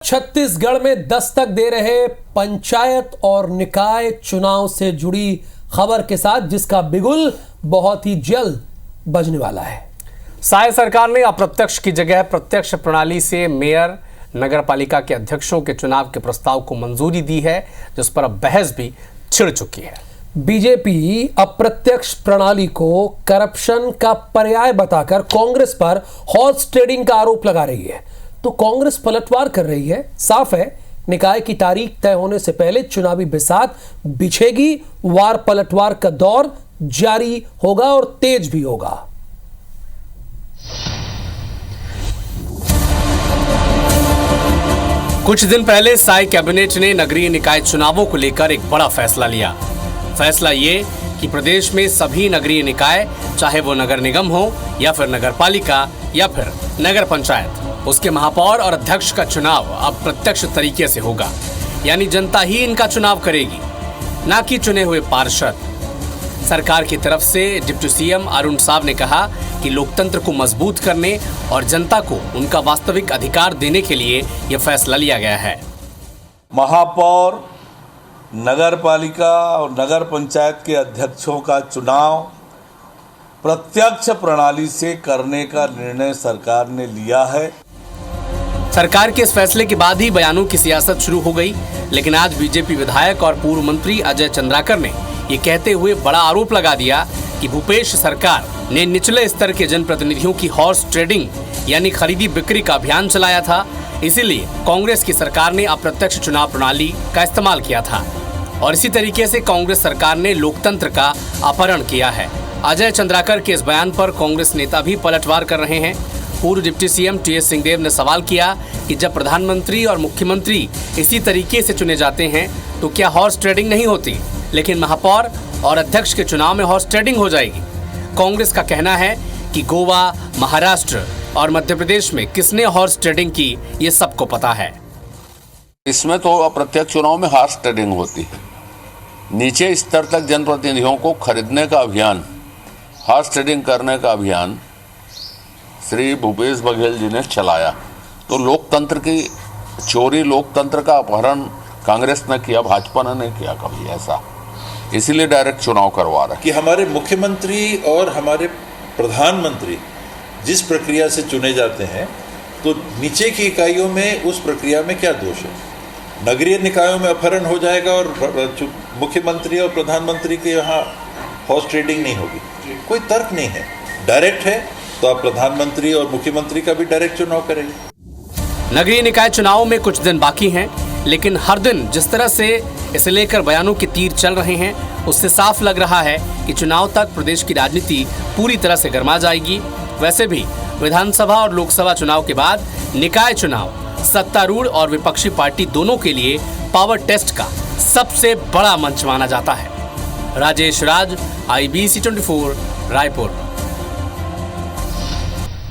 छत्तीसगढ़ में दस्तक दे रहे पंचायत और निकाय चुनाव से जुड़ी खबर के साथ जिसका बिगुल बहुत ही जल्द बजने वाला है। साय सरकार ने अप्रत्यक्ष की जगह प्रत्यक्ष प्रणाली से मेयर, नगरपालिका के अध्यक्षों के चुनाव के प्रस्ताव को मंजूरी दी है, जिस पर अब बहस भी छिड़ चुकी है। बीजेपी अप्रत्यक्ष प्रणाली को करप्शन का पर्याय बताकर कांग्रेस पर हॉर्स ट्रेडिंग का आरोप लगा रही है, तो कांग्रेस पलटवार कर रही है। साफ है, निकाय की तारीख तय होने से पहले चुनावी बिसात बिछेगी, वार पलटवार का दौर जारी होगा और तेज भी होगा। कुछ दिन पहले साय कैबिनेट ने नगरीय निकाय चुनावों को लेकर एक बड़ा फैसला लिया। फैसला ये कि प्रदेश में सभी नगरीय निकाय, चाहे वो नगर निगम हो या फिर नगर पालिका या फिर नगर पंचायत, उसके महापौर और अध्यक्ष का चुनाव अब प्रत्यक्ष तरीके से होगा, यानी जनता ही इनका चुनाव करेगी, ना कि चुने हुए पार्षद। सरकार की तरफ से डिप्टी सीएम अरुण साव ने कहा कि लोकतंत्र को मजबूत करने और जनता को उनका वास्तविक अधिकार देने के लिए यह फैसला लिया गया है। महापौर, नगर पालिका और नगर पंचायत के अध्यक्षों का चुनाव प्रत्यक्ष प्रणाली से करने का निर्णय सरकार ने लिया है। सरकार के इस फैसले के बाद ही बयानों की सियासत शुरू हो गई, लेकिन आज बीजेपी विधायक और पूर्व मंत्री अजय चंद्राकर ने ये कहते हुए बड़ा आरोप लगा दिया कि भूपेश सरकार ने निचले स्तर के जनप्रतिनिधियों की हॉर्स ट्रेडिंग यानी खरीदी बिक्री का अभियान चलाया था, इसीलिए कांग्रेस की सरकार ने अप्रत्यक्ष चुनाव प्रणाली का इस्तेमाल किया था और इसी तरीके से कांग्रेस सरकार ने लोकतंत्र का अपहरण किया है। अजय चंद्राकर के इस बयान पर कांग्रेस नेता भी पलटवार कर रहे हैं। पूर्व डिप्टी सीएम टीएस सिंहदेव ने सवाल किया कि जब प्रधानमंत्री और मुख्यमंत्री इसी तरीके से चुने जाते हैं तो क्या हॉर्स ट्रेडिंग नहीं होती, लेकिन महापौर और अध्यक्ष के चुनाव में हॉर्स ट्रेडिंग हो जाएगी। कांग्रेस का कहना है कि गोवा, महाराष्ट्र और मध्य प्रदेश में किसने हॉर्स ट्रेडिंग की ये सबको पता है। इसमें तो अप्रत्यक्ष चुनाव में हॉर्स ट्रेडिंग होती है। नीचे स्तर तक जनप्रतिनिधियों को खरीदने का अभियान, हॉर्स ट्रेडिंग करने का अभियान श्री भूपेश बघेल जी ने चलाया। तो लोकतंत्र की चोरी, लोकतंत्र का अपहरण कांग्रेस ने किया, भाजपा ने नहीं किया कभी ऐसा, इसीलिए डायरेक्ट चुनाव करवा रहा है। कि हमारे मुख्यमंत्री और हमारे प्रधानमंत्री जिस प्रक्रिया से चुने जाते हैं, तो नीचे की इकाइयों में उस प्रक्रिया में क्या दोष है? नगरीय निकायों में अपहरण हो जाएगा और मुख्यमंत्री और प्रधानमंत्री के यहाँ हॉर्स ट्रेडिंग नहीं होगी, कोई तर्क नहीं है। डायरेक्ट है तो आप प्रधानमंत्री और मुख्यमंत्री का भी डायरेक्ट चुनाव करेंगे। नगरीय निकाय चुनाव में कुछ दिन बाकी हैं, लेकिन हर दिन जिस तरह से इसे लेकर बयानों के तीर चल रहे हैं, उससे साफ लग रहा है कि चुनाव तक प्रदेश की राजनीति पूरी तरह से गर्मा जाएगी। वैसे भी विधानसभा और लोकसभा चुनाव के बाद निकाय चुनाव सत्तारूढ़ और विपक्षी पार्टी दोनों के लिए पावर टेस्ट का सबसे बड़ा मंच माना जाता है। राजेश राज, IBC 24, रायपुर।